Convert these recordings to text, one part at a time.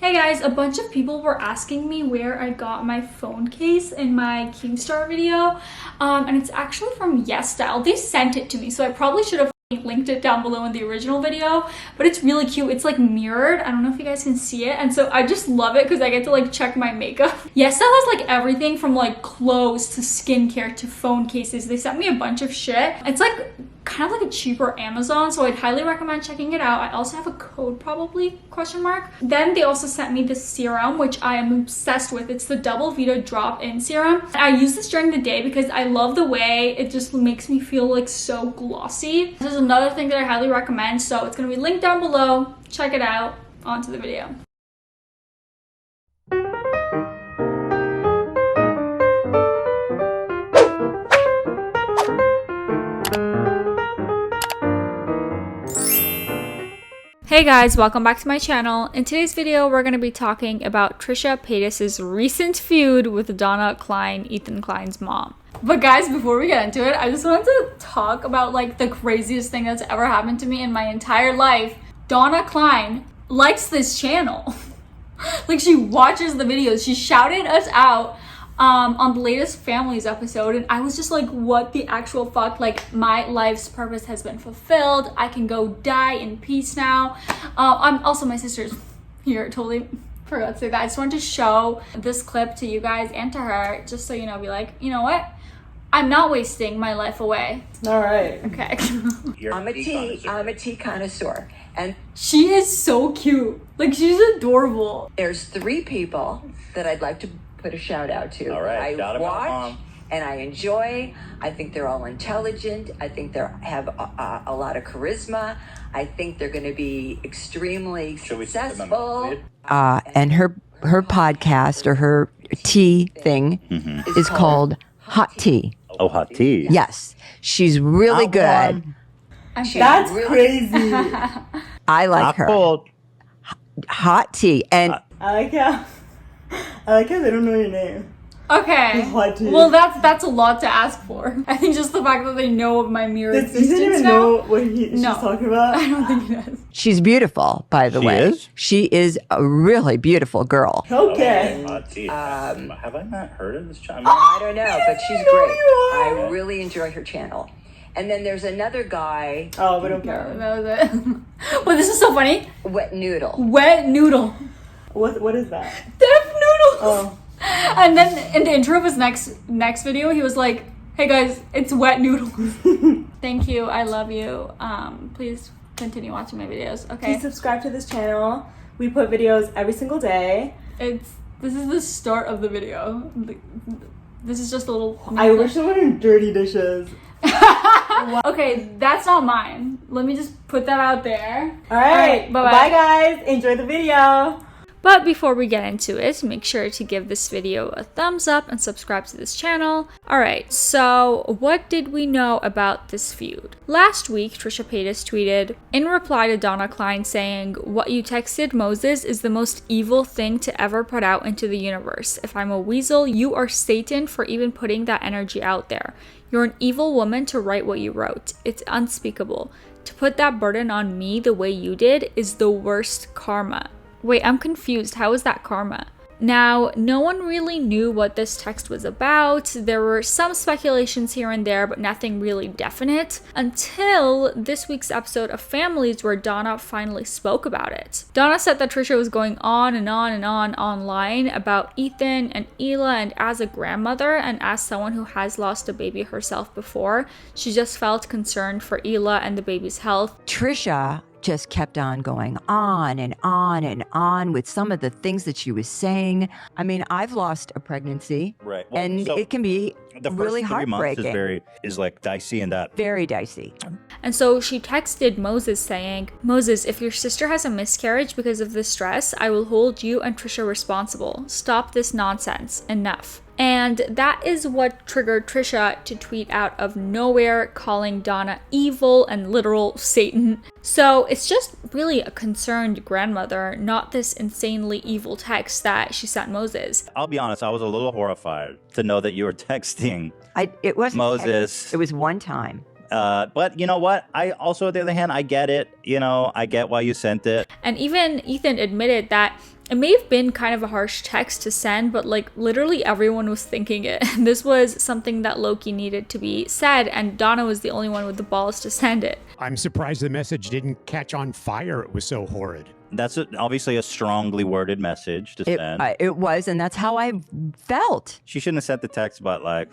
Hey guys, a bunch of people were asking me where I got my phone case in my Keemstar video, and it's actually from YesStyle. They sent it to me, so I probably should have linked it down below in the original video, but it's really cute. It's like mirrored. I don't know if you guys can see it, and so I just love it because I get to like check my makeup. YesStyle has like everything from like clothes to skincare to phone cases. They sent me a bunch of shit. It's like kind of like a cheaper Amazon, so I'd highly recommend checking it out. I also have a code probably, question mark. Then they also sent me the serum, which I am obsessed with. It's the double VITA drop-in serum. I use this during the day because I love the way it just makes me feel like so glossy. This is another thing that I highly recommend, so it's gonna be linked down below. Check it out. On to the video. Hey guys, welcome back to my channel. In today's video, we're going to be talking about Trisha Paytas' recent feud with Donna Klein, Ethan Klein's mom. But guys, before we get into it, I just wanted to talk about like the craziest thing that's ever happened to me in my entire life. Donna Klein likes this channel. Like, she watches the videos. She shouted us out on the latest Families episode, and I was just like, what the actual fuck? Like, my life's purpose has been fulfilled. I can go die in peace now. I'm also, my sister's here, totally forgot to say that. I just wanted to show this clip to you guys and to her, just so you know, be like, you know what, I'm not wasting my life away. All right. Okay. I'm a tea connoisseur, and she is so cute. Like, she's adorable. there's 3 people that I'd like to put a shout out to. All right, I watch and I enjoy. I think they're all intelligent. I think they have a lot of charisma. I think they're going to be extremely successful. And her podcast or her tea thing is called Hot Tea. Oh, hot tea. Yes, she's really good. That's crazy. I like Not her. cold. Hot Tea, and I like how they don't know your name. Okay. Hot tea. Well, that's a lot to ask for. I think just the fact that they know of my mere Does existence Ethan even now. know what she's No. talking about? I don't think he does. she's beautiful. By the She way, is? she is a really beautiful girl. Okay. Hot tea. Have I not heard of this channel? I don't know, but she's you know great. you are. I really enjoy her channel. And then there's another guy, Oh, we don't No, care. that was it. Well, this is so funny. Wet Noodle. Wet noodle. What is that? Deaf noodles. Oh. And then in the intro of his next video, he was like, "Hey guys, it's wet noodles." Thank you. I love you. Please continue watching my videos. Okay. Please subscribe to this channel. We put videos every single day. This is the start of the video. This is just a little. I wish there weren't dirty dishes. Okay, that's not mine. Let me just put that out there. All right. bye-bye. Bye, guys. Enjoy the video. But before we get into it, make sure to give this video a thumbs up and subscribe to this channel. Alright, so what did we know about this feud? Last week, Trisha Paytas tweeted, in reply to Donna Klein saying, "What you texted Moses is the most evil thing to ever put out into the universe. If I'm a weasel, you are Satan for even putting that energy out there. You're an evil woman to write what you wrote. It's unspeakable. To put that burden on me the way you did is the worst karma." Wait, I'm confused. How is that karma? Now, no one really knew what this text was about. There were some speculations here and there, but nothing really definite, until this week's episode of Families where Donna finally spoke about it. Donna said that Trisha was going on and on and on online about Ethan and Hila, and as a grandmother and as someone who has lost a baby herself before, she just felt concerned for Hila and the baby's health. Trisha just kept on going on and on and on with some of the things that she was saying. I mean, I've lost a pregnancy, Right. Well, and so it can be the first really 3 months heartbreaking. is like dicey and that. Very dicey. And so she texted Moses saying, "Moses, if your sister has a miscarriage because of this stress, I will hold you and Trisha responsible. Stop this nonsense. Enough." And that is what triggered Trisha to tweet out of nowhere, calling Donna evil and literal Satan. So it's just really a concerned grandmother, not this insanely evil text that she sent Moses. I'll be honest, I was a little horrified to know that you were texting It wasn't Moses. It was one time. But you know what? I also, on the other hand, I get it. You know, I get why you sent it. And even Ethan admitted that It may have been kind of a harsh text to send, but like literally everyone was thinking it. And this was something that low-key needed to be said, and Donna was the only one with the balls to send it. I'm surprised the message didn't catch on fire. It was so horrid. That's obviously a strongly worded message to send. It was, and that's how I felt. She shouldn't have sent the text, but like,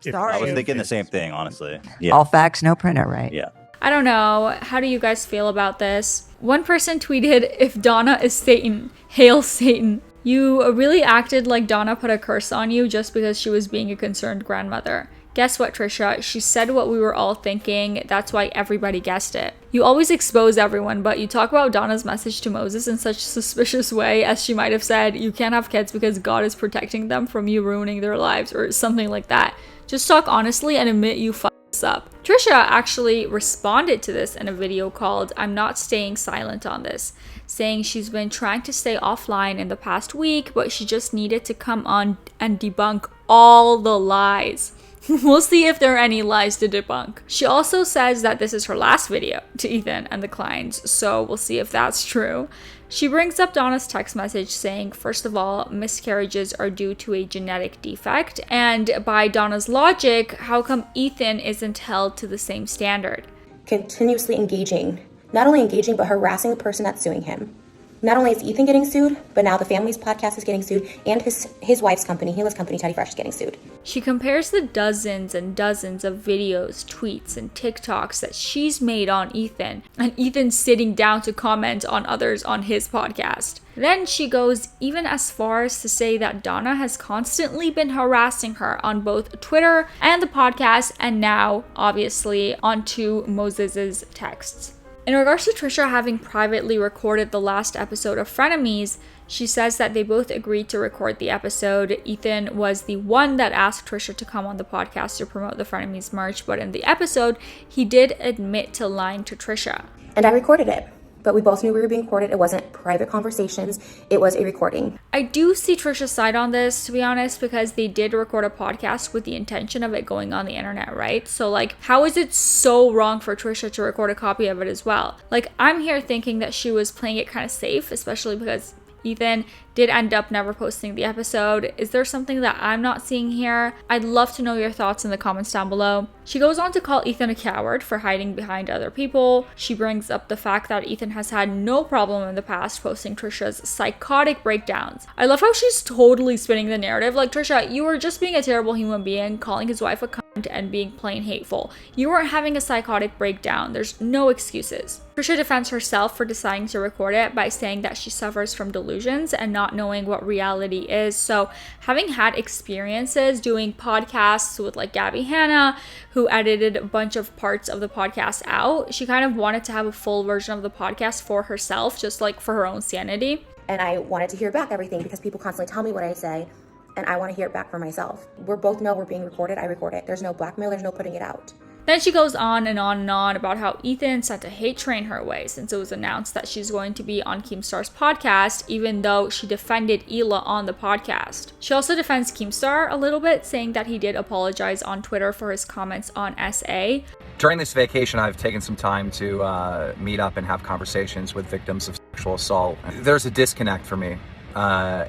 Sorry. I was thinking the same thing, honestly. Yeah. All facts, no printer, right? Yeah. I don't know. How do you guys feel about this? One person tweeted, "If Donna is Satan, hail Satan." You really acted like Donna put a curse on you just because she was being a concerned grandmother. Guess what, Trisha? She said what we were all thinking. That's why everybody guessed it. You always expose everyone, but you talk about Donna's message to Moses in such a suspicious way, as she might have said, you can't have kids because God is protecting them from you ruining their lives, or something like that. Just talk honestly and admit you fucked this up. Trisha actually responded to this in a video called "I'm Not Staying Silent on This," saying she's been trying to stay offline in the past week, but she just needed to come on and debunk all the lies. We'll see if there are any lies to debunk. She also says that this is her last video to Ethan and the Kleins, so we'll see if that's true. She brings up Donna's text message saying, first of all, miscarriages are due to a genetic defect, and by Donna's logic, how come Ethan isn't held to the same standard? Continuously engaging, not only engaging, but harassing the person that's suing him. Not only is Ethan getting sued, but now the family's podcast is getting sued, and his wife's company, Hila's company, Teddy Fresh, is getting sued. She compares the dozens and dozens of videos, tweets, and TikToks that she's made on Ethan, and Ethan sitting down to comment on others on his podcast. Then she goes even as far as to say that Donna has constantly been harassing her on both Twitter and the podcast, and now, obviously, onto Moses's texts. In regards to Trisha having privately recorded the last episode of Frenemies, she says that they both agreed to record the episode. Ethan was the one that asked Trisha to come on the podcast to promote the Frenemies merch, but in the episode, he did admit to lying to Trisha. And I recorded it, but we both knew we were being recorded. It wasn't private conversations, it was a recording. I do see Trisha's side on this, to be honest, because they did record a podcast with the intention of it going on the internet, right? So like, how is it so wrong for Trisha to record a copy of it as well? Like, I'm here thinking that she was playing it kind of safe, especially because Ethan did end up never posting the episode. Is there something that I'm not seeing here? I'd love to know your thoughts in the comments down below. She goes on to call Ethan a coward for hiding behind other people. She brings up the fact that Ethan has had no problem in the past posting Trisha's psychotic breakdowns. I love how she's totally spinning the narrative. Like, Trisha, you were just being a terrible human being, calling his wife a cunt and being plain hateful. You weren't having a psychotic breakdown. There's no excuses. Trisha defends herself for deciding to record it by saying that she suffers from delusions and not knowing what reality is. So having had experiences doing podcasts with like Gabby Hanna, who edited a bunch of parts of the podcast out, she kind of wanted to have a full version of the podcast for herself, just like for her own sanity. And I wanted to hear back everything because people constantly tell me what I say, and I want to hear it back for myself. We both know we're being recorded. I record it. There's no blackmail. There's no putting it out. Then she goes on and on and on about how Ethan sent a hate train her way since it was announced that she's going to be on Keemstar's podcast, even though she defended Hila on the podcast. She also defends Keemstar a little bit, saying that he did apologize on Twitter for his comments on SA. During this vacation, I've taken some time to meet up and have conversations with victims of sexual assault. There's a disconnect for me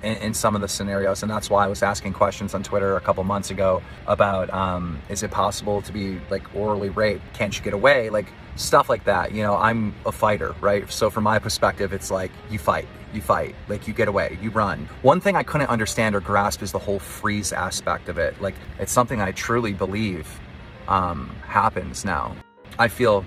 in some of the scenarios, and that's why I was asking questions on Twitter a couple months ago about is it possible to be like orally raped? Can't you get away? Like stuff like that. You know, I'm a fighter, right? So from my perspective, it's like you fight, like you get away, you run. One thing I couldn't understand or grasp is the whole freeze aspect of it. Like it's something I truly believe happens now. I feel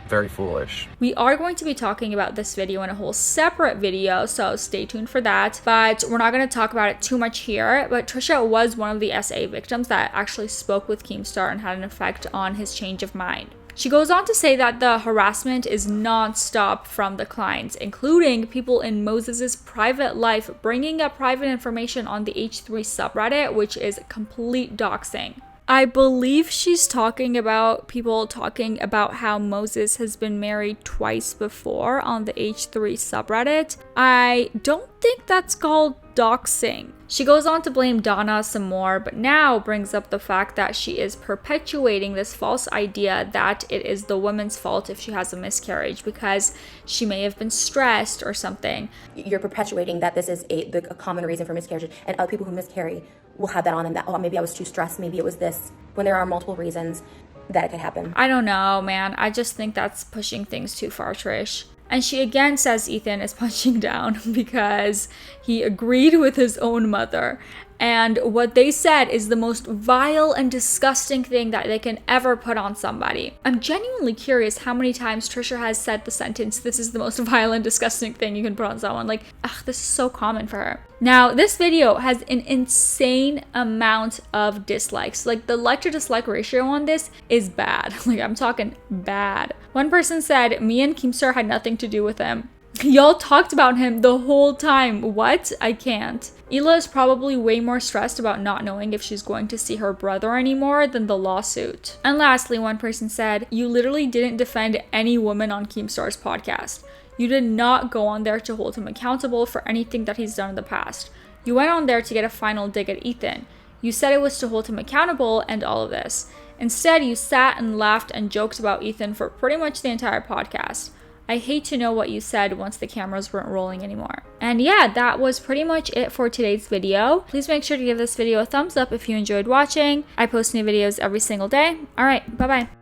very foolish. We are going to be talking about this video in a whole separate video, so stay tuned for that, but we're not going to talk about it too much here. But Trisha was one of the SA victims that actually spoke with Keemstar and had an effect on his change of mind. She goes on to say that the harassment is non-stop from the clients, including people in Moses's private life bringing up private information on the H3 subreddit, which is complete doxing. I believe she's talking about people talking about how Moses has been married twice before on the H3 subreddit. I don't think that's called doxing. She goes on to blame Donna some more, but now brings up the fact that she is perpetuating this false idea that it is the woman's fault if she has a miscarriage because she may have been stressed or something. You're perpetuating that this is a common reason for miscarriage, and other people who miscarry will have that on them, that, oh, maybe I was too stressed, maybe it was this, when there are multiple reasons that it could happen. I don't know, man. I just think that's pushing things too far, Trish. And she again says Ethan is punching down because he agreed with his own mother. And what they said is the most vile and disgusting thing that they can ever put on somebody. I'm genuinely curious how many times Trisha has said the sentence, this is the most vile and disgusting thing you can put on someone. Like, ugh, this is so common for her. Now, this video has an insane amount of dislikes. Like, the like to dislike ratio on this is bad. Like, I'm talking bad. One person said, me and Keemstar had nothing to do with him. Y'all talked about him the whole time. What? I can't. Hila is probably way more stressed about not knowing if she's going to see her brother anymore than the lawsuit. And lastly, one person said, you literally didn't defend any woman on Keemstar's podcast. You did not go on there to hold him accountable for anything that he's done in the past. You went on there to get a final dig at Ethan. You said it was to hold him accountable and all of this. Instead, you sat and laughed and joked about Ethan for pretty much the entire podcast. I hate to know what you said once the cameras weren't rolling anymore. And yeah, that was pretty much it for today's video. Please make sure to give this video a thumbs up if you enjoyed watching. I post new videos every single day. All right, bye-bye.